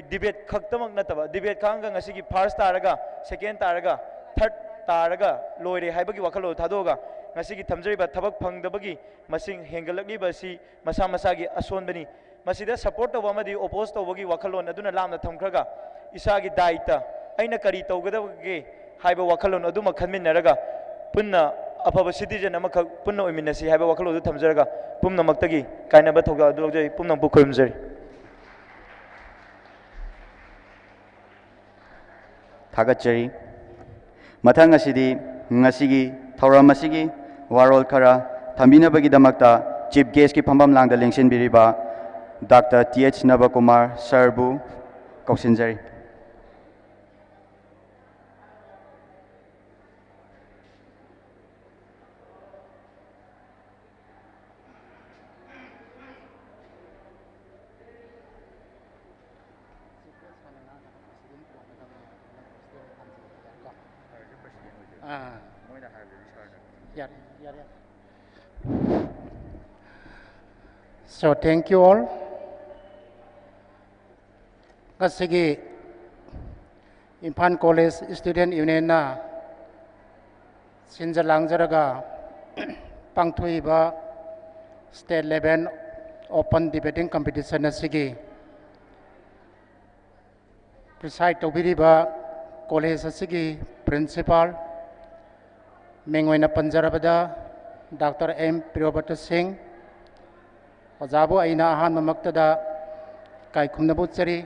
debate khaktamang nataba debate khanga ngasigi first taraga second taraga third taraga loire haibagi wakhalo thadoga ngasigi thamjariba thabak phangdabagi masing hengatlakliba si masa masagi Ashonbanani masida support tawba amadi oppose tawbagi wakhalon aduna lamna thamkhraga isagi daita aina kari tawgadabage haiba wakhalon aduma khanminnaraga punna afaba citizen amakha punna oiminasi haiba wakhalo du thamjaraga pumna maktagi kainaba thoga adu lojai pumna bu khoimjari Thagachari Mathang asidi ngasigi thauram asigi warol khara thaminabagi damakta chief guest ki phambam langda lengsin biriba Dr. T.H. Navakumar Sarbu Kausinjari So thank you all. Kasigi Imphal College Student Union na sinjalangzaraga pangthuiba state level open debating competition asigi preside tobiriba college asigi principal Mengwaina Panjarabada Dr. M. Priyobata Singh Ojabu Aina Ahan Mamaktada Kai Kumnabutsari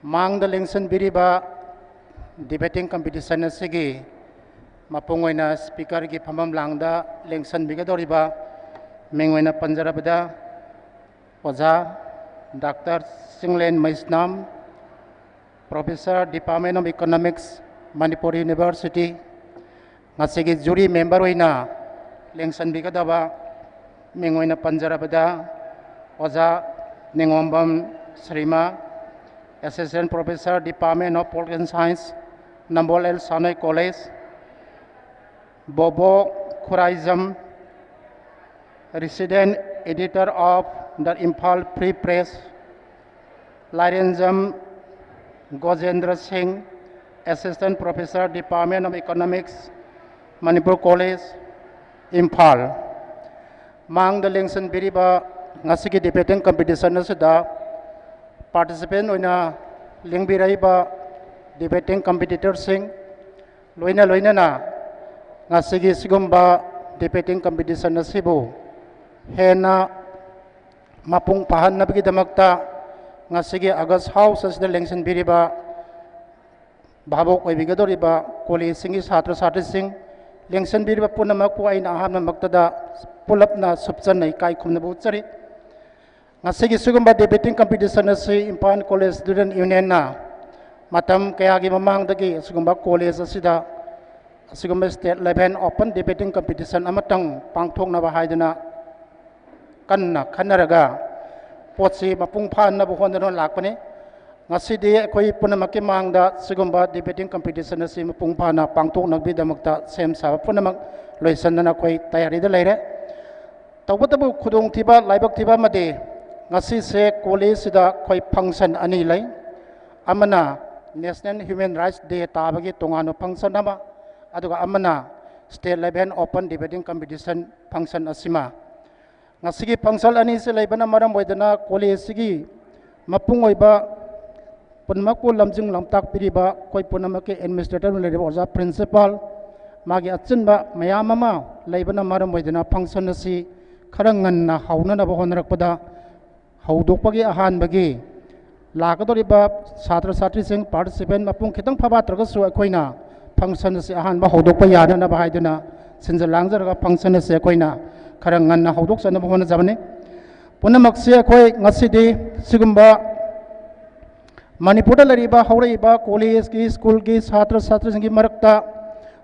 Mang the Lingson Biriba debating competition Sigi Mapungoina speaker Gi Pamam Langda Lingson Bigadoriba Mengwaina Panjarabada Oja Dr. Singlen Maisnam Professor Department of Economics Manipur University Masagi jury member oina lengsan bigadaba mengoina panjarabada oja nengombam srima assistant professor department of political science Nambol El Sanoi College Bobo Khuraizam resident editor of the Imphal Free Press Larianjam Gojendra Singh assistant professor department of economics Manipur College, Imphal. Mang the Lingson Biriba Nasiki debating competition asida participant oina lingbiraiba debating competitor sing loina na Nasiki sigumba debating competition asibu hena mapung pahan na bigi damakta Nasiki August House as the Lingson Biriba Babok Obigadoriba College Singi Satra Satra Sing Lengsan Biriba Punamak Wain Aham Maktada Pulapna Subsanai Kai Kumnabutsari Nasigi Sugumba debating competition as Imphal College Student Union na Matam Kayagi Mamang Dagi Sugumba College Asida Sugumba State Level Open Debating Competition Amatang Pangtong Navahidana Kanna Kanaraga Potsi Mapung Pan Nabuhonda Lakpane Ngasidi koi punamaki mangda sigumba debating competition na si mapungpana pangtok nagbidamakta sem sa punamak loisan na koi tayari da laire tawbatabu khudong tiba laibak tiba made ngasi se college sida koi function ani lai amana National Human Rights Day tabagi tongano function ama aduga amana state level open debating competition function asima ngasigi function ani se laibana maram boidana college sigi mapungoiba Punmakul lamjing lamtak piriba koi punamake administrator lebe oja principal magi achinba mayamama leibana maram moidana function asi kharangan na hauna na bohonrakpada haudokpagi ahan bagi lakadoriba satra satri sing participant mapung khitang phabatraga su koina function asi ahan ba haudokpa yana na bahaiduna sinja langjarga function asi koina kharangan na haudok sana bohona jabane punamakse koi ngasidi sigumba Manipur lariba hauriba college ki school ki satra singi marakta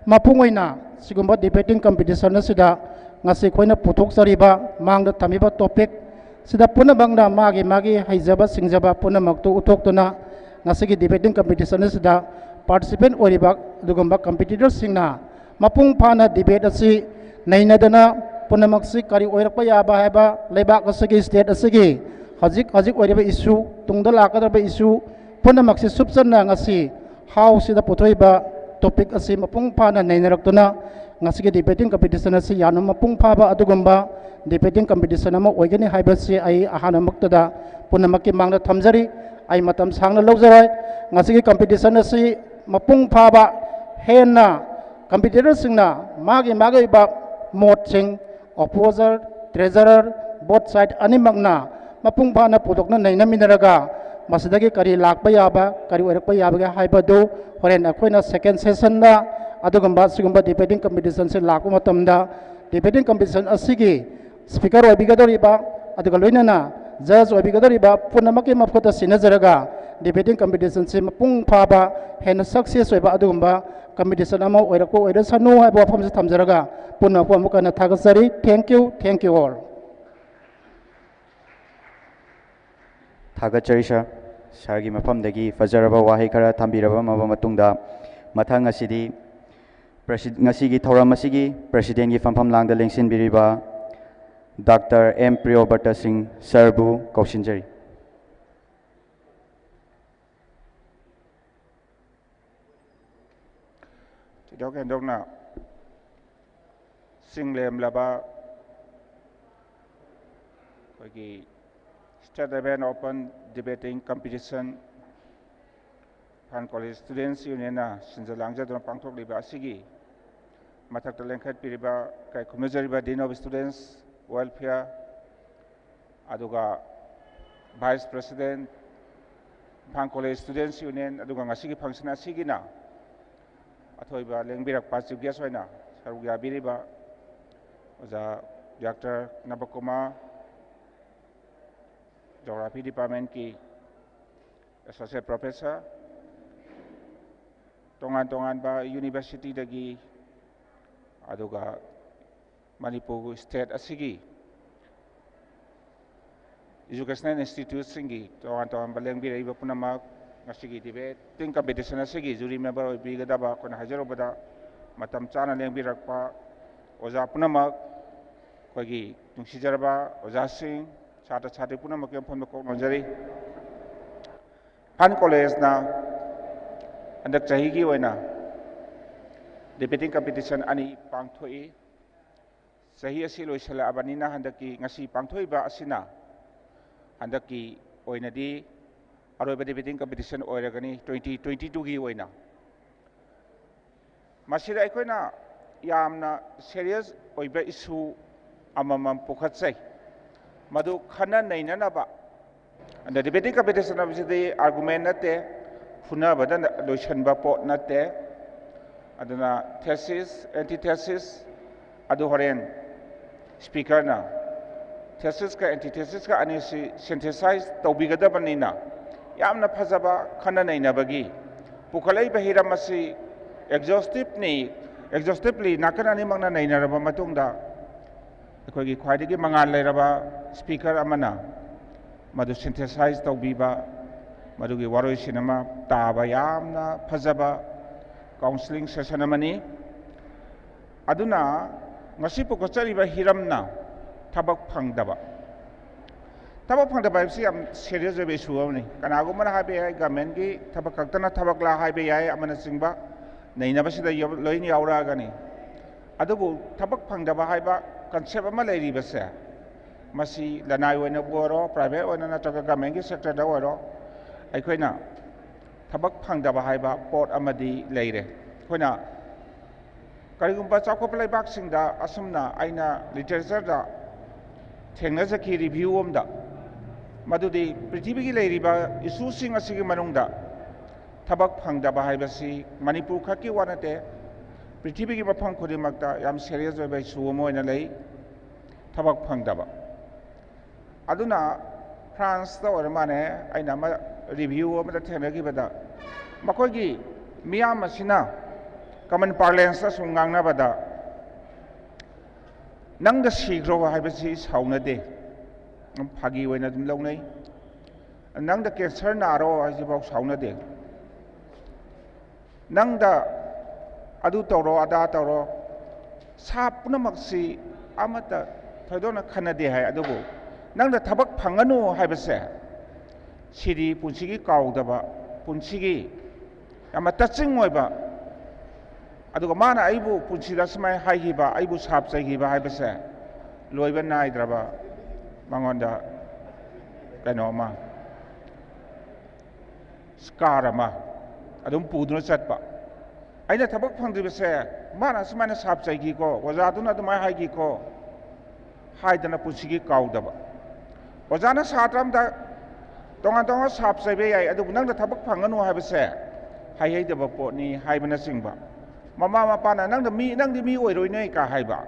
mapungoina sigumba debating competition asida ngasi koina puthok sariba mangda tamiba topic sida puna bangda magi haijaba singjaba puna maktu uthok tuna ngasi ki debating competition asida participant oriba dugumba competitors singna mapung phana debate asi nainadana पुनमक्सी करी ओइरकपा याबा हैबा लेबाक असगी state असगी हजिक हजिक ओइरबा issue तुंगदा लाकदबा इशू पुनमक्सी सुपसना ngasi हाउस दा पुथोइबा टॉपिक असि मपुंग फाना नैनरक्तुना ngasi डिबेटिंग कंपटीशन असि यानो मपुंग फाबा अदुगुम्बा डिबेटिंग कंपटीशन अमा ओइगनि हाइबसि आई आहाना मक्तदा पुनमक्की मांगना थमजरी आई मतम सांगना लौजरय ngasi कंपटीशन असि मपुंग फाबा हेना कंप्यूटर सिंगना मागे मागे बा मोड सिंग ऑपोजर ट्रेजरर बोथ साइड अनिमगना मपुंग फाना पुदोकना नैना मिनरगा मसदगी करी लाकपा याबा करी ओरकपा याबा हाइबदो होरेन अखोइना सेकेंड सेशन दा अदुगुम्बा सिगुम्बा डिबेटिंग कंपटीशन से लाकु मतमदा डिबेटिंग कंपटीशन असिगी स्पीकर ओबिगदोरिबा अदुगा लोइनाना जज ओबिगदोरिबा पुनमकी मफुत सिनजरगा डिबेटिंग कंपटीशन से मपुंग फाबा हेन सक्सेस ओइबा अदुगुम्बा कंपटीशन अमा ओइरको ओइरसनु हाइबा वफम से थमजरगा पुनमको अमुकना थागसरी थैंक यू ऑल थागचरी सर सरगी मफमदगी फजरबा वाहे खरा थंबिरबा मतुंगदा मथंग असिदी ngasiगी थौरम असिगी प्रेसिडेंट की फमफम लांगदा लेंसिनबिरिबा डॉक्टर एम प्रियोबर्ट सिंह सरबु कौशिनजरी Tidok endokna singlem laba kogi state event open debating competition Pan College Students Union na sinjalangja don pangthok liba asigi mathakta lengkhat piriba kai khumnajariba Dean of Students Welfare aduga Vice President Pan College Students Union aduga ngasigi function asigi na athoiba lengbirak pasif gas hoina sarugya biriba oja Dr. Nabakuma Geography Department ki Associate Professor tongan ba University dagi aduga Manipur State asigi Educational Institute singi tongan baleng bira iba punamak ngasigi debating competition asigi jury member oibi gadaba kona hajaro bada matam chana leng birakpa oja punamak kogi tungsijarba oja sing chata chati punamak yam phon ko nojari Pan College na andak chahigi oina debating competition ani pangthoi sahi asi loisala abanina handaki ngasi pangthoi ba asina handaki oinadi aroba debating competition oiragani 2022 gi oina masira aikoina yamna serious oiba issue amamam pukhatsai madu khana naina ba and the debating competition obviously argument nate phuna badan loisan ba pot nate aduna thesis antithesis adu horen speaker na thesis ka antithesis ka ani synthesize tawbigadabani na yamna phajaba khana naina bagi pukhalai bahira masi exhaustively nakanani mangna naina raba matungda akogi khwaidagi mangal leiraba speaker amana madu synthesize tawbiba madugi waroi cinema taba yamna phajaba counseling session amani aduna ngasi pukachari ba hiramna thabak phangdaba si am serious be issue amani kanago mana habe ai government gi thabak kaktana thabak la habe ai amana singba naina basida loini aura gani adubu thabak phangdaba haiba concept ama leiri base masi lanai oina boro private oina na taka government gi sector da oro aikoina thabak phangdaba haiba pot amadi leire koina karigumba chakop laibak singda asumna aina literature da thengna jaki review omda madudi prithvi gi leiriba issue sing asigi manungda thabak phangdaba haibasi manipur khaki wanate prithvi gi mafam khodimakta yam serious oiba issue moina lei thabak phangdaba aduna France da or mane aina ma review amada thenagi bada makogi miyam asina common parlance sungang na bada nang da sigro haibasi sauna de phagi oina dum launai nang da cancer na ro ajibau sauna de nang da adu toro ada toro sa punamak si amata thoidona khanade hai adubu nangda thabak phanganu haibase siri punsigi kaudaba punsigi yama touching oiba aduga mana aibu punsida smai haigiba aibu sapsaigiba haibase loiba naidraba mangonda kanoma skarama adum puduna chatpa aina thabak phangdribase mana smana sapsaigi ko wajaduna adumai haigi ko haidana punsigi kaudaba wajana satramda tonga tonga sapsaibe yai adubu nangda thabak phanganu haibase haidaba potni haibana singba mama mapana nangdi mi oiroinai ka haiba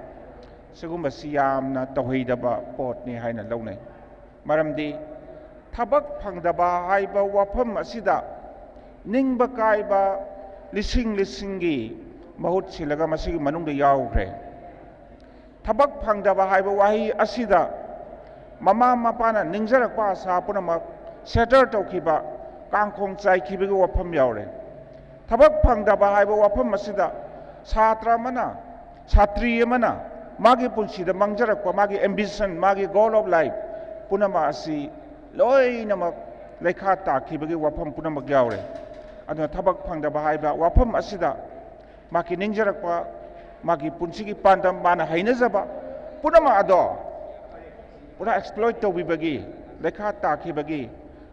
sigumba siyamna tawhidaba potni haina launai maramdi thabak phangdaba haiba wafam asida ningba kaiba lisingi mahut silaga masigi manungda yaugre thabak phangdaba haiba wahi asida mama mapana ningjarakpa asa punamak setter tawkiba kangkhong chaikibagi wafam yaure thabak phangdaba haiba wafam asida satra mana satri mana magi punsida mangjarakpa magi ambition magi goal of life punama asi loinamak lekha takibagi wafam punamak yaure aduna thabak phangdaba haiba wafam asida maki ningjarakpa magi punsigi pandam mana hainajaba punama ado pura exploit tawbibagi lekha takibagi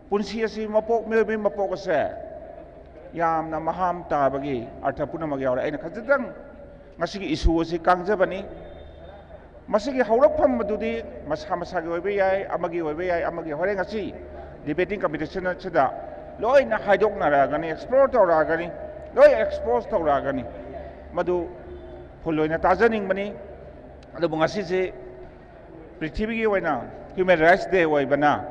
punsi asi mapok mebi mapok ase yamna maham tabagi artha punamak yaure aina khajadang ngasigi issue asi kangjabani masigi haurakpham madudi masagi oibe yai amagi hore ngasi debating competition chida loina haidoknaragani explore tawragani loi expose tawragani madu phuloina tajaning bani adu ngasi se prithibigi oina human rights day oibana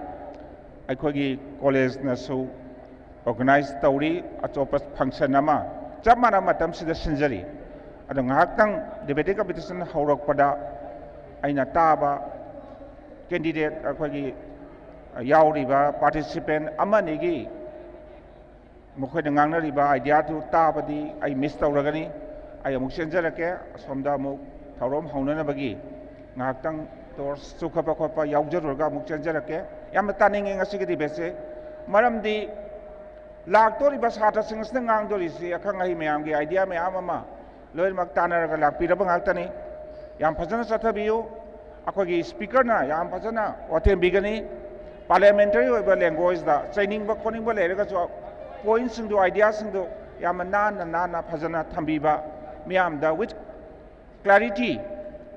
aikhogi college na so organize tawri atopa function ama chamana matam sida sinjari adu ngahaktang debating competition haurakpada aina taba candidate akhoi yauriba participant amanigi mokhoi ngangnariba idea tu tabadi ai miss tawragani ai amuk senjarake somda amuk thaurom haunanabagi ngaktang tors sukhapa khopa yaujurga amuk senjarake yam taninge ngasigi dibese maramdi laktoriba satra singasna ngangdorisi akhangai mayamgi idea mayam ama loimak tanaraga lakpiraba ngaktani yam fajana chathabiyo akhoi speaker na yam fajana watem bigani parliamentary oiba language da training ba koning ba lerega so points sing do ideas sing do yam na fajana thambiba miyam da with clarity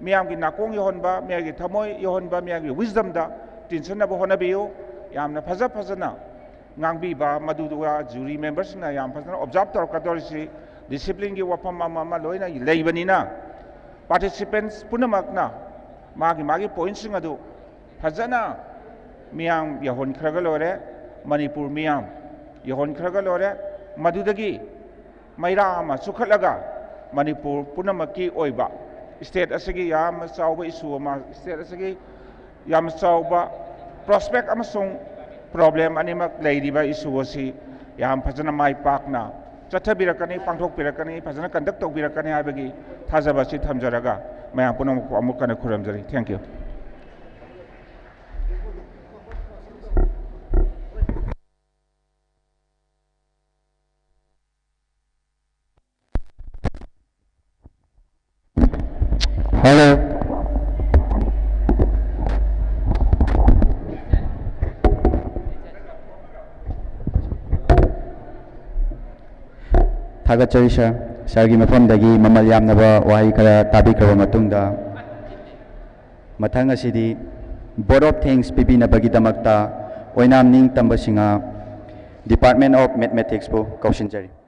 miyam gi nakong yohonba miyam gi thamoi yohonba miyam gi wisdom da tension na ba honabiyo yam na fajana ngangbiba maduduga jury members na yam fajana observe tor kadorisi discipline gi wapam mama loina leibanina participants punamakna magi points sing adu fajana miyam yahon khraga lore manipur miyam yahon khraga lore madudagi maira ama sukhalaga manipur punamaki oiba state asigi yam chawba issue ama state asigi yam chawba prospect amasung problem animak leidiba issue asi yam fajana mai pakna chathabirakani pangthokpirakani fajana conduct tawbirakani habagi thajaba si thamjaraga mayam punam ko amuk kana khuramjari thank you Hello. Thagachari sir, sargi mafamdagi mamal yamnaba wahi kara tabikraba matungda mathang asidi board of thanks pibinabagi-damakta oinam ning tambasinga Department of Mathematics po kausinjari.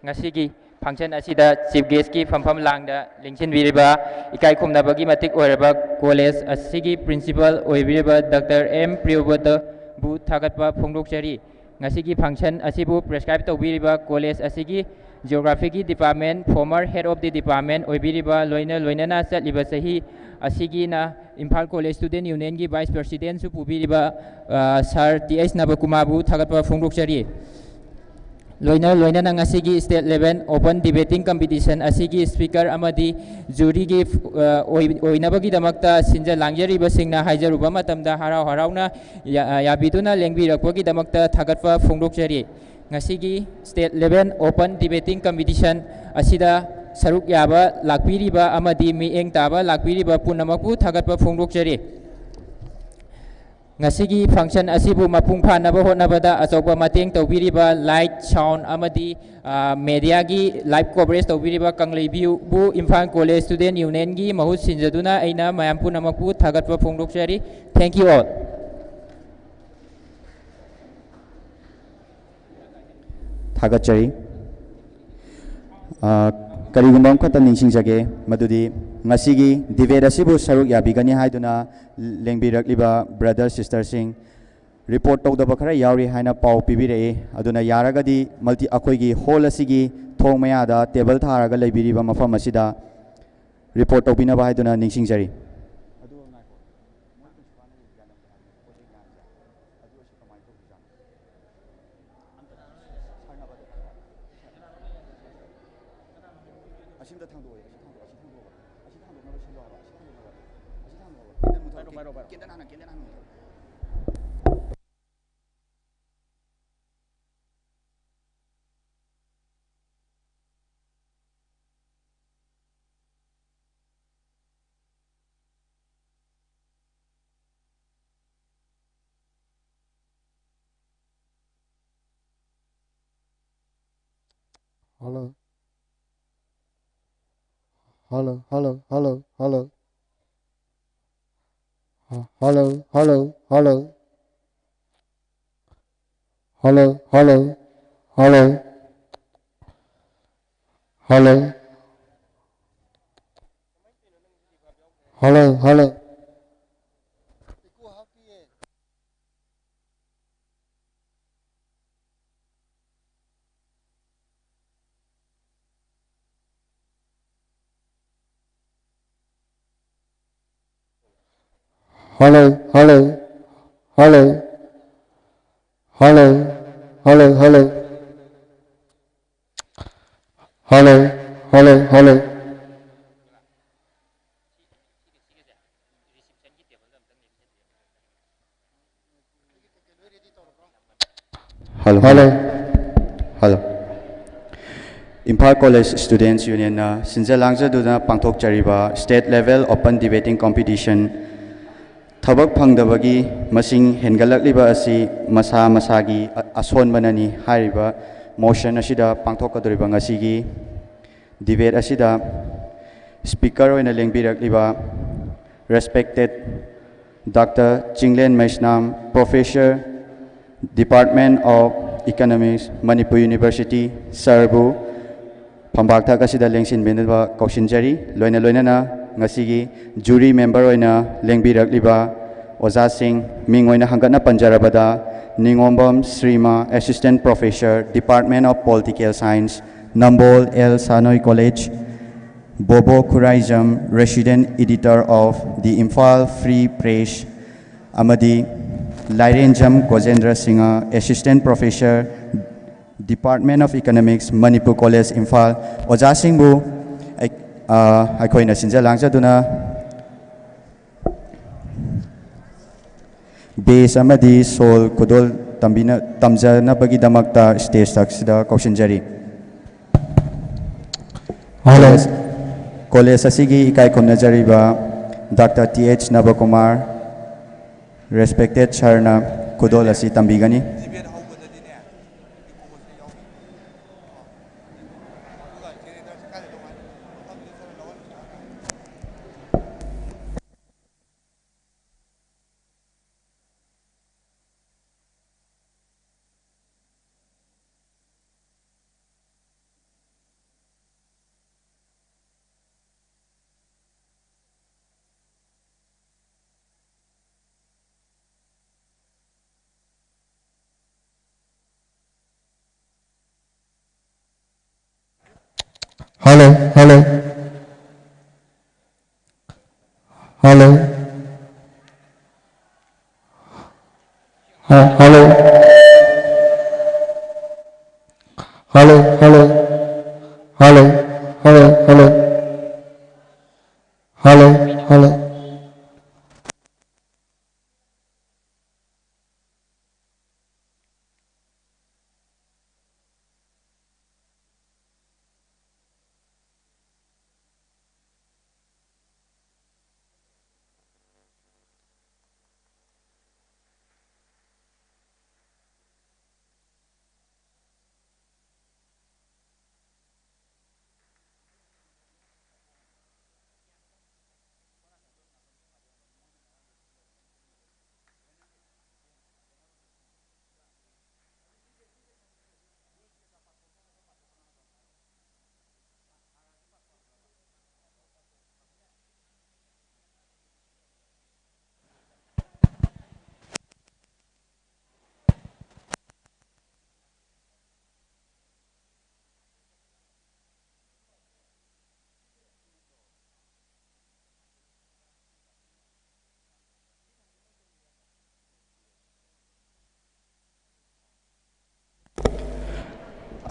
ngasigi function asida chief guest ki famfam langda lingsin biriba ikai khumnabagi matik oiraba college asigi principal oibiriba Dr. M Priyobata bu thagatpa phongdokchari ngasigi function asibu prescribe tawbiriba college asigi geography ki department former head of the department oibiriba loinana chatliba sahi asigina Imphal College Student Union gi Vice President su pubiriba Sir T.H. Nabakumabu thagatpa phongdokjari loina nang asigi state level open debating competition asigi speaker amadi jury gi oinabagi damakta sinja langjari basingna haijaruba matamda harauna yabiduna lengbirakpagi damakta thagatpa phongdokjari ngasigi state level open debating competition asida saruk yaba lakpiriba amadi mieng taba lakpiriba punamakpu thagatpa phongdokjari ngasigi function asibu mapung phanaba hotnabada achoba mateng tawbiriba light sound amadi media gi live coverage tawbiriba Kanglei view bu Imphal College Student Union gi mahut sinjaduna aina mayam punamakpu thagatpa phongdokjari. Thank you all. थागतचरी करीगुम्बा अमखता निंसिंजगे मदुदी ngasiगी debate असिबु सरुक याबिगनी हाइदुना लेंबिरक्लिबा ब्रदर सिस्टर सिंग रिपोर्ट तौदबा खरा यावरी हाइना पाउ पिबिरे अदुना यारगदी मल्टी अखोइगी होल असिगी थोंग मयादा टेबल थारगा लेबिरिबा मफम असिदा रिपोर्ट तौबिनबा हाइदुना निंसिंजरी Hello. Hello, hello, hello, hello. Hello, hello, hello. Hello, hello, hello. Hello. Hello, hello. Hello, hello, hello, hello, hello, hello, hello, hello, hello. Hello, hello, hello. Imphal College Students Union na sinjalangja duna pangthok chariba state level open debating competition Thabak Phangdabagi masing Hengatlakliba asi Masa Masagi Ashonbanani hariba motion asida pangthokadoriba ngasigi debate asida speaker oina lengbirakliba respected Dr. Chinglen Maisnam Professor Department of Economics Manipur University Sarbu Phambak thak asida lengsin benaba kaushinjari loina na ngasigi jury member oina lengbirakliba Oza Singh ming oina hangatna panjarabada Ningombam Srima Assistant Professor Department of Political Science Nambol El Sanoi College Bobo Kuraijam Resident Editor of the Imphal Free Press Amadi Lairenjam Gojendra Singha Assistant Professor Department of Economics Manipur College Imphal Oza Singh bu aikoina sinjalangja duna base amadi sol kudol tamjana bagi damakta stage taksida kaushinjari Hello. College asigi ikai khomna jariba Dr. T.H. Nabakumar respected charna kudol asi tambigani Hello, hello, hello, hello, hello, hello, hello, hello, hello, hello, hello.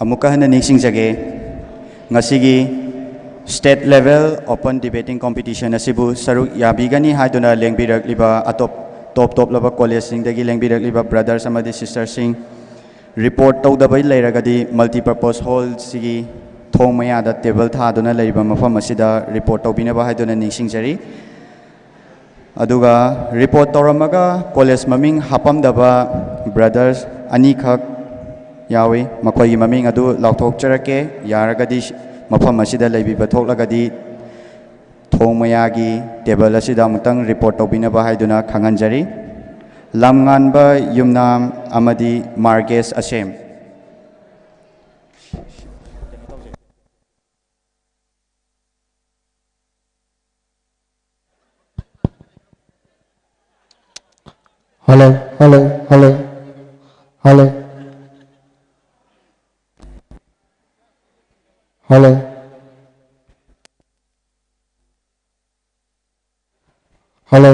Amuka hana ningsingjage ngasigi state level open debating competition asibu saruk yabigani haiduna lengbirakliba top laba college singdagi lengbirakliba brothers amadi sisters sing report tawdabai leiragadi multipurpose hall sigi thong mayada table thaduna leiba mafam asida report tawbinaba haiduna ningsingjari aduga report tawramaga college maming hapamdaba brothers ani khak yawi makhoi maming adu lauthokcharake yaragadi mafam asida leibiba thoklagadi thong mayagi table asida mutang report tawbinaba haiduna khanganjari lamnganba yumnam amadi marges asem Hello, hello, hello, hello, hello, hello,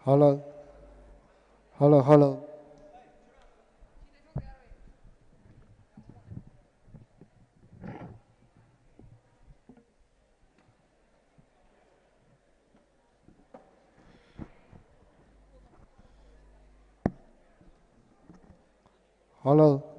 hello, hello, hello, hello.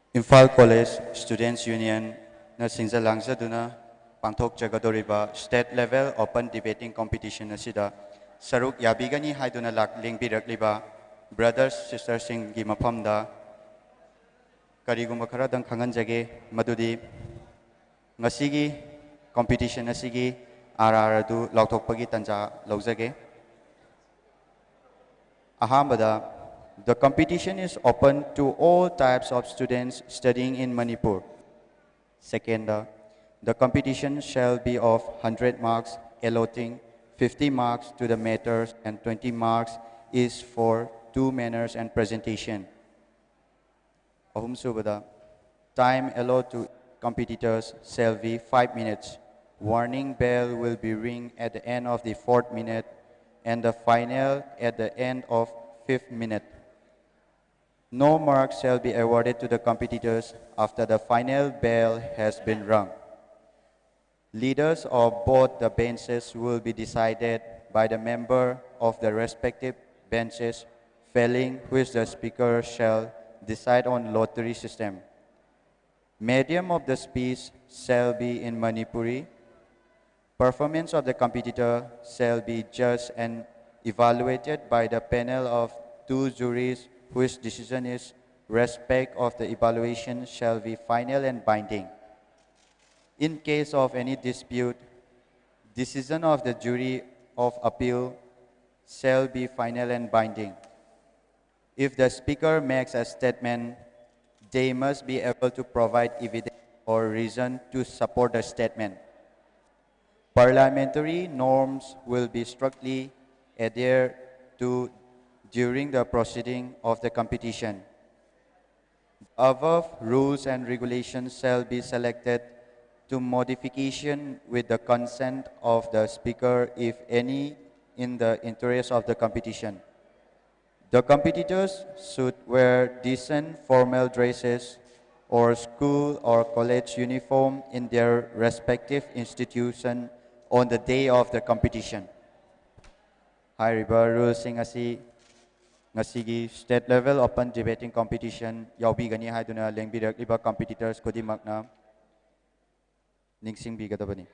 Imphal College Students Union na singzalangzaduna pangthokjagadoriba state level open debating competition asida saruk yabigani haiduna lingbirakliba brothers sisters singgi mafamda karigumba kharadang khanganjage madudi ngasigi competition asigi RR adu lauthokpagi tanja laujage. Ahambada, the competition is open to all types of students studying in Manipur. Second, the competition shall be of 100 marks, allotting 50 marks to the matters and 20 marks is for two manners and presentation. Ahum subada, time allotted to competitors shall be 5 minutes. Warning bell will be ring at the end of the 4th minute and the final at the end of 5th minute. No marks shall be awarded to the competitors after the final bell has been rung. Leaders of both the benches will be decided by the member of the respective benches, failing which the speaker shall decide on lottery system. Medium of the speech shall be in Manipuri. Performance of the competitor shall be judged and evaluated by the panel of 2 juries whose decision is respect of the evaluation shall be final and binding. In case of any dispute, decision of the jury of appeal shall be final and binding. If the speaker makes a statement, they must be able to provide evidence or reason to support the statement. Parliamentary norms will be strictly adhered to during the proceeding of the competition. Above rules and regulations shall be selected to modification with the consent of the speaker, if any, in the interest of the competition. The competitors should wear decent formal dresses or school or college uniform in their respective institution on the day of the competition. Hairiba rulesing asi ngasigi state level open debating competition yaubigani haiduna lengbirakliba competitors kodimakna ningsingbigadabani.